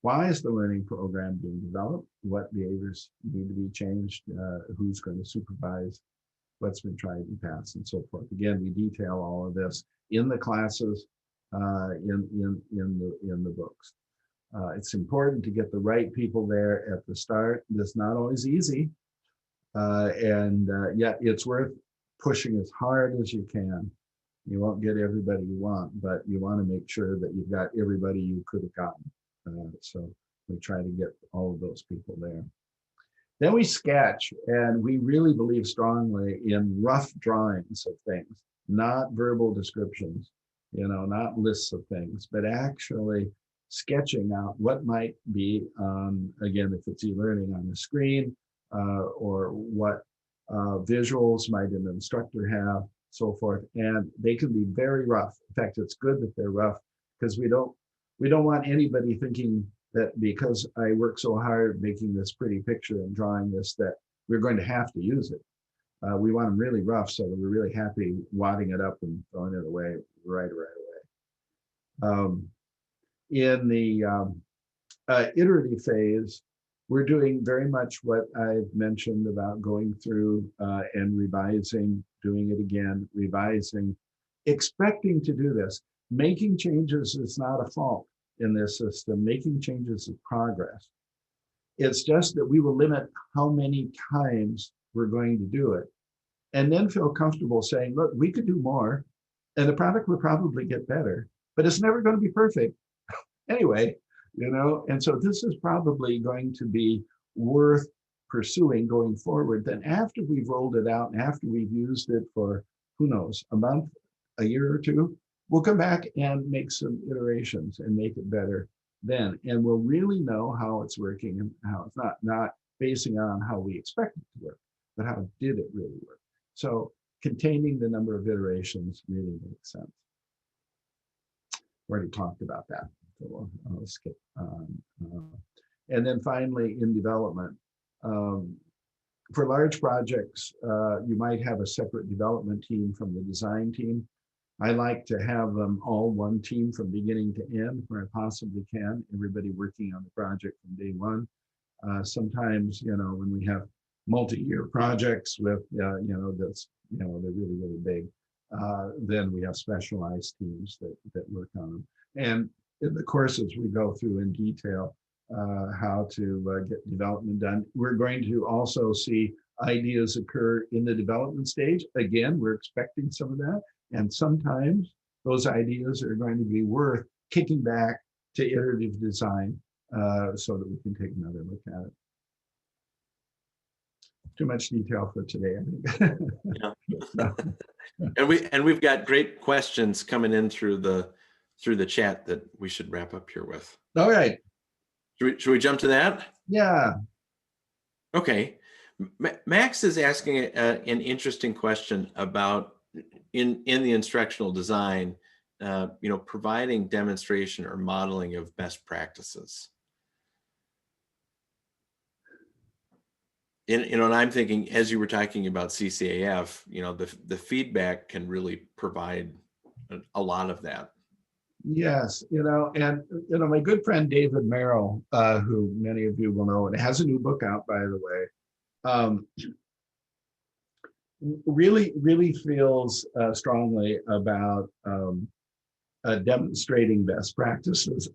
Why is the learning program being developed? What behaviors need to be changed? Who's going to supervise what's been tried in the past, and so forth. Again, we detail all of this in the classes, in the books. It's important to get the right people there at the start. It's not always easy, and yet it's worth pushing as hard as you can. You won't get everybody you want, but you want to make sure that you've got everybody you could have gotten. So we try to get all of those people there. Then we sketch, and we really believe strongly in rough drawings of things, not verbal descriptions, not lists of things, but actually sketching out what might be, again, if it's e-learning, on the screen, or what visuals might an instructor have, so forth. And they can be very rough. In fact, it's good that they're rough, because we don't want anybody thinking that because I work so hard making this pretty picture and drawing this, that we're going to have to use it. We want them really rough so that we're really happy wadding it up and throwing it away right away. In the iterative phase, we're doing very much what I've mentioned about going through and revising, doing it again, revising, expecting to do this. Making changes is not a fault in this system. Making changes is progress. It's just that we will limit how many times we're going to do it, and then feel comfortable saying, look, we could do more, and the product will probably get better, but it's never going to be perfect anyway, and so this is probably going to be worth pursuing going forward. Then after we've rolled it out and after we've used it for, who knows, a month, a year or two, we'll come back and make some iterations and make it better then. And we'll really know how it's working and how it's not basing on how we expect it to work, but how did it really work. So containing the number of iterations really makes sense. We already talked about that, so I'll skip on. And then finally, in development, for large projects, you might have a separate development team from the design team. I like to have them all one team from beginning to end where I possibly can, everybody working on the project from day one. Sometimes, when we have multi-year projects with, that's, they're really, really big, then we have specialized teams that work on them. And in the courses, we go through in detail how to get development done. We're going to also see ideas occur in the development stage. Again, we're expecting some of that. And sometimes those ideas are going to be worth kicking back to iterative design so that we can take another look at it. Too much detail for today, I think. Yeah. and we've got great questions coming in through the chat that we should wrap up here with. All right. Should we jump to that? Yeah. Okay. Max is asking an interesting question about in the instructional design, providing demonstration or modeling of best practices. And I'm thinking, as you were talking about CCAF, the feedback can really provide a lot of that. Yes, and my good friend David Merrill, who many of you will know, and has a new book out, by the way, really feels strongly about demonstrating best practices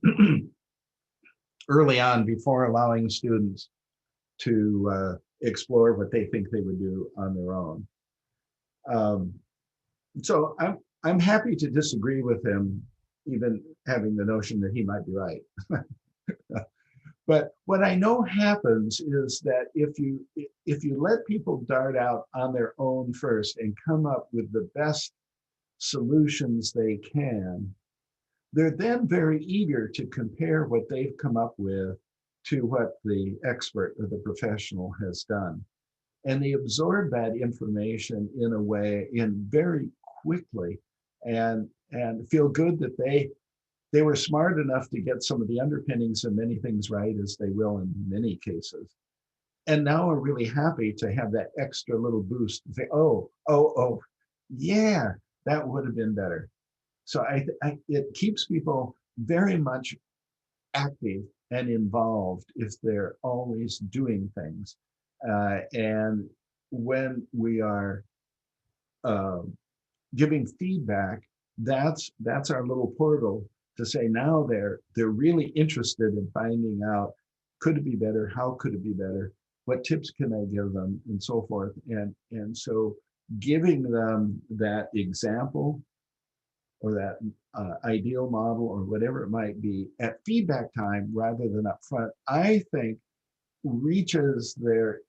early on before allowing students to explore what they think they would do on their own. So I'm happy to disagree with him, even having the notion that he might be right. But what I know happens is that if you let people dart out on their own first and come up with the best solutions they can, they're then very eager to compare what they've come up with to what the expert or the professional has done. And they absorb that information in a way, in very quickly, and feel good that they were smart enough to get some of the underpinnings and many things right, as they will in many cases. And now are really happy to have that extra little boost and say, oh, yeah, that would have been better. So it keeps people very much active and involved if they're always doing things. And when we are giving feedback, that's our little portal to say now they're really interested in finding out, could it be better? How could it be better? What tips can I give them, and so forth. And so giving them that example or that ideal model or whatever it might be at feedback time rather than up front, I think reaches their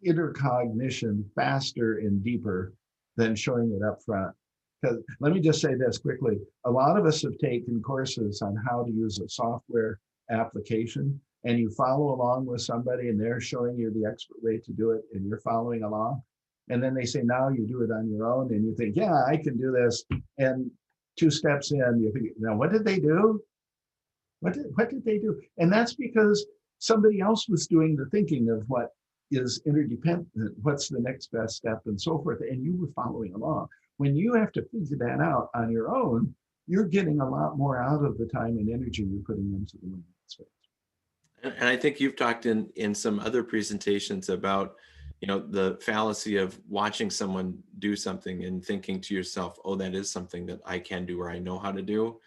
intercognition faster and deeper than showing it up front. Because let me just say this quickly. A lot of us have taken courses on how to use a software application, and you follow along with somebody and they're showing you the expert way to do it and you're following along. And then they say, now you do it on your own, and you think, yeah, I can do this. And 2 steps in, you think, now what did they do? What did they do? And that's because somebody else was doing the thinking of what is interdependent, what's the next best step, and so forth, and you were following along. When you have to figure that out on your own, you're getting a lot more out of the time and energy you're putting into the learning space. And I think you've talked in some other presentations about, the fallacy of watching someone do something and thinking to yourself, oh, that is something that I can do or I know how to do.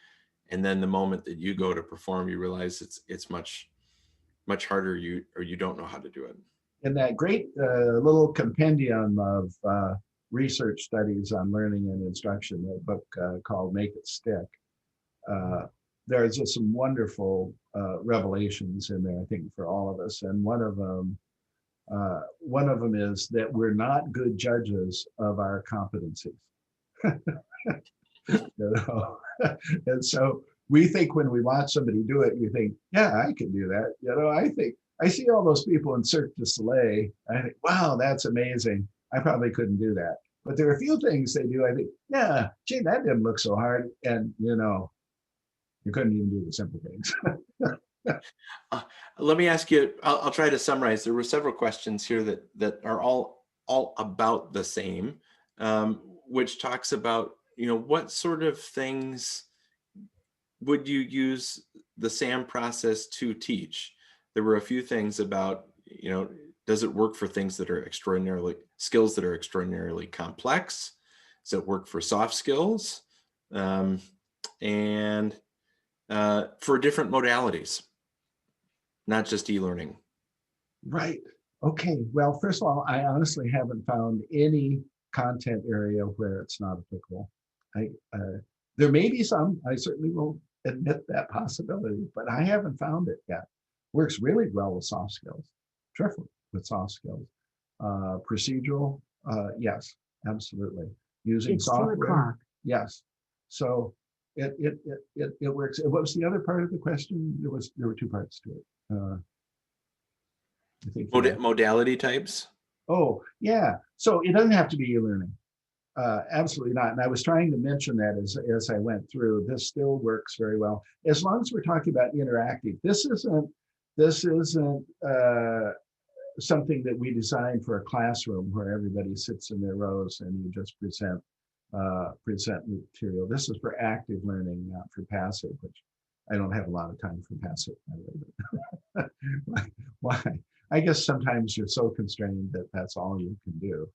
And then the moment that you go to perform, you realize it's much harder, or you don't know how to do it. In that great little compendium of research studies on learning and instruction, a book called Make It Stick, there's just some wonderful revelations in there, I think, for all of us. And one of them is that we're not good judges of our competencies. And so we think when we watch somebody do it, we think, yeah, I can do that. I think I see all those people in Cirque du Soleil. I think, wow, that's amazing. I probably couldn't do that. But there are a few things they do. I think, yeah, gee, that didn't look so hard. And, you couldn't even do the simple things. Let me ask you, I'll try to summarize. There were several questions here that are all about the same, which talks about, what sort of things would you use the SAM process to teach? There were a few things about, does it work for things that are skills that are extraordinarily complex? Does it work for soft skills? And for different modalities, not just e-learning. Right. Okay. Well, first of all, I honestly haven't found any content area where it's not applicable. There may be some, I certainly will admit that possibility, but I haven't found it yet. Works really well with soft skills, terrific with soft skills. Procedural, yes, absolutely. Using It's software, 2 o'clock. yes. So it works. What was the other part of the question? There were 2 parts to it. I think Modality types. Oh, yeah. So it doesn't have to be e-learning. Absolutely not. And I was trying to mention that as I went through. This still works very well as long as we're talking about interactive. This isn't something that we designed for a classroom where everybody sits in their rows and you just present material. This is for active learning, not for passive, which I don't have a lot of time for passive. Why? I guess sometimes you're so constrained that that's all you can do.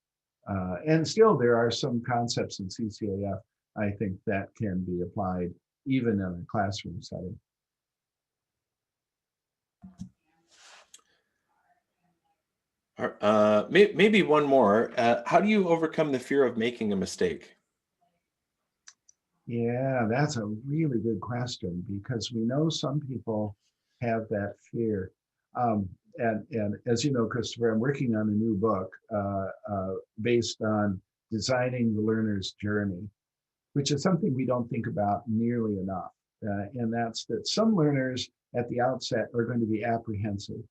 And still, there are some concepts in CCAF, I think, that can be applied even in a classroom setting. Maybe one more. How do you overcome the fear of making a mistake? Yeah, that's a really good question, because we know some people have that fear. And as you know, Christopher, I'm working on a new book based on designing the learner's journey, which is something we don't think about nearly enough. And that's that some learners at the outset are going to be apprehensive.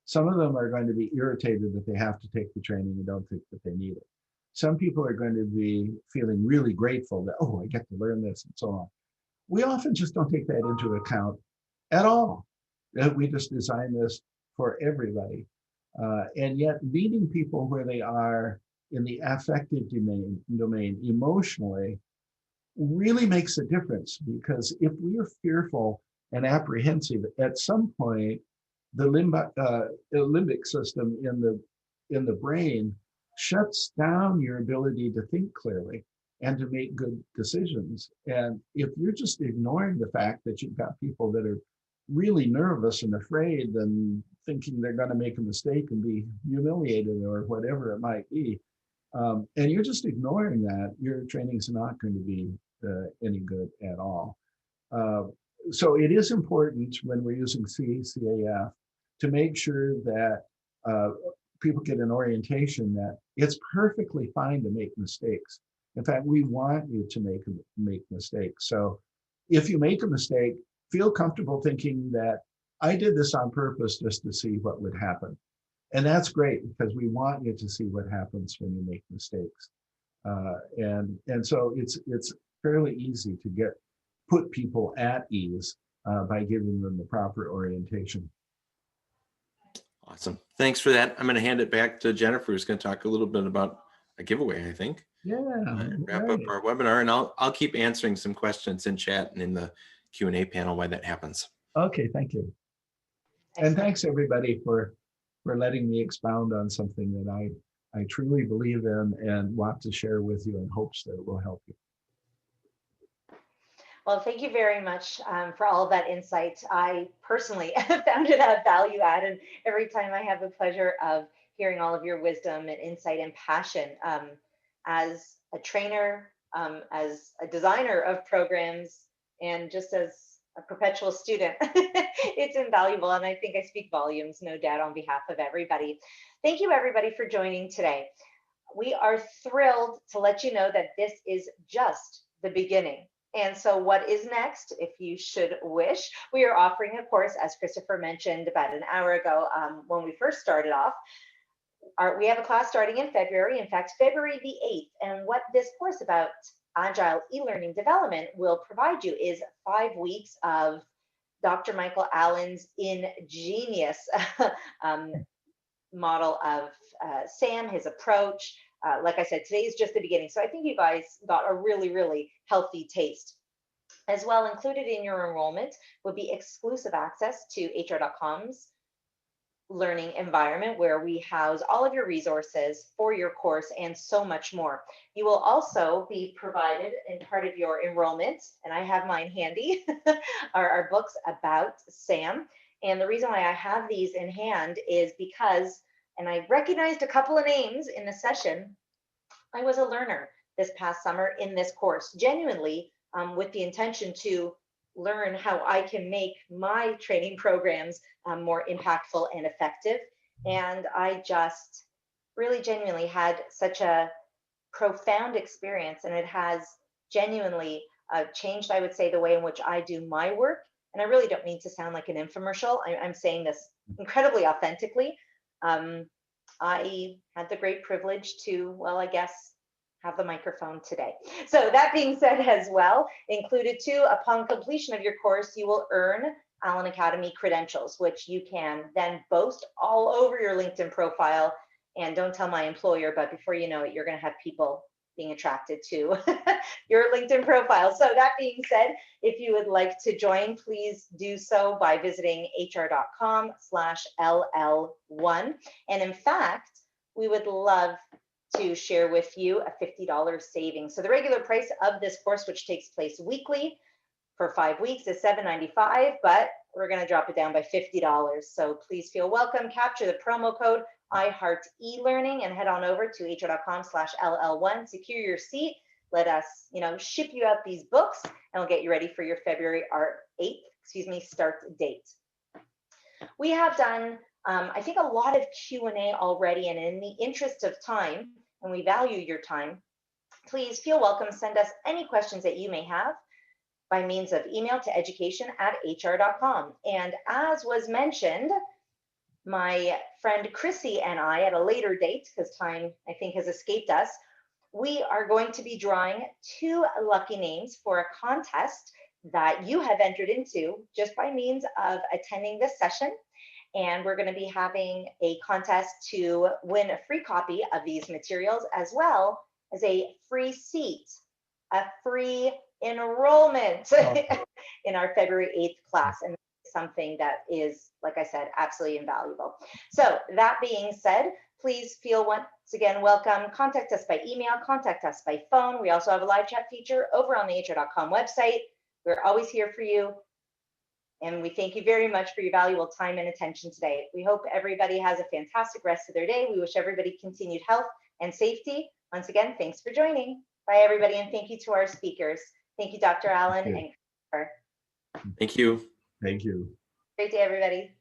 Some of them are going to be irritated that they have to take the training and don't think that they need it. Some people are going to be feeling really grateful that, oh, I get to learn this and so on. We often just don't take that into account at all. We just design this for everybody. And yet meeting people where they are in the affective domain emotionally really makes a difference, because if we are fearful and apprehensive, at some point, the limbic system in the brain shuts down your ability to think clearly and to make good decisions. And if you're just ignoring the fact that you've got people that are really nervous and afraid and thinking they're going to make a mistake and be humiliated or whatever it might be, and you're just ignoring that, your training is not going to be any good at all. So it is important when we're using CCAF to make sure that people get an orientation that it's perfectly fine to make mistakes. In fact, we want you to make mistakes. So if you make a mistake, feel comfortable thinking that I did this on purpose just to see what would happen. And that's great, because we want you to see what happens when you make mistakes. And so it's fairly easy to put people at ease by giving them the proper orientation. Awesome. Thanks for that. I'm going to hand it back to Jennifer, who's going to talk a little bit about a giveaway, I think. Yeah. Wrap up our webinar, and I'll keep answering some questions in chat and in the Q&A panel while that happens. Okay, thank you. Excellent. And thanks everybody for letting me expound on something that I truly believe in and want to share with you in hopes that it will help you. Well, thank you very much for all of that insight. I personally found it a value add, and every time I have the pleasure of hearing all of your wisdom and insight and passion as a trainer, as a designer of programs, and just as a perpetual student, it's invaluable. And I think I speak volumes, no doubt, on behalf of everybody. Thank you, everybody, for joining today. We are thrilled to let you know that this is just the beginning. And so what is next, if you should wish? We are offering a course, as Christopher mentioned about an hour ago when we first started off. We have a class starting in February, in fact, February the 8th. And what this course about agile e-learning development will provide you is 5 weeks of Dr. Michael Allen's ingenious model of SAM, his approach. Like I said, today is just the beginning. So I think you guys got a really, really healthy taste. As well, included in your enrollment would be exclusive access to HR.com's learning environment, where we house all of your resources for your course and so much more. You will also be provided in part of your enrollment, and I have mine handy, are our books about SAM. And the reason why I have these in hand is because, and I recognized a couple of names in the session, I was a learner this past summer in this course, genuinely with the intention to learn how I can make my training programs more impactful and effective. And I just really genuinely had such a profound experience, and it has genuinely changed, I would say, the way in which I do my work. And I really don't mean to sound like an infomercial. I'm saying this incredibly authentically. I had the great privilege to, well, I guess, have the microphone today. So that being said as well, included too, upon completion of your course, you will earn Allen Academy credentials, which you can then boast all over your LinkedIn profile. And don't tell my employer, but before you know it, you're going to have people being attracted to your LinkedIn profile. So that being said, if you would like to join, please do so by visiting hr.com/LL1. And in fact, we would love to share with you a $50 savings. So the regular price of this course, which takes place weekly for 5 weeks, is $795, but we're going to drop it down by $50. So please feel welcome. Capture the promo code iHeartElearning and head on over to hr.com/LL1. Secure your seat. Let us, ship you out these books, and we'll get you ready for your February 8th, start date. We have done, I think, a lot of Q&A already, and in the interest of time, and we value your time, please feel welcome. Send us any questions that you may have by means of email to education@hr.com. And as was mentioned, my friend Chrissy and I, at a later date, because time I think has escaped us, we are going to be drawing 2 lucky names for a contest that you have entered into just by means of attending this session. And we're going to be having a contest to win a free copy of these materials, as well as a free seat, a free enrollment in our February 8th class. And something that is, like I said, absolutely invaluable. So that being said, please feel once again welcome. Contact us by email, contact us by phone. We also have a live chat feature over on the hr.com website. We're always here for you. And we thank you very much for your valuable time and attention today. We hope everybody has a fantastic rest of their day. We wish everybody continued health and safety. Once again, thanks for joining. Bye, everybody, and thank you to our speakers. Thank you, Dr. Allen and Christopher. Thank you. Thank you. Great day, everybody.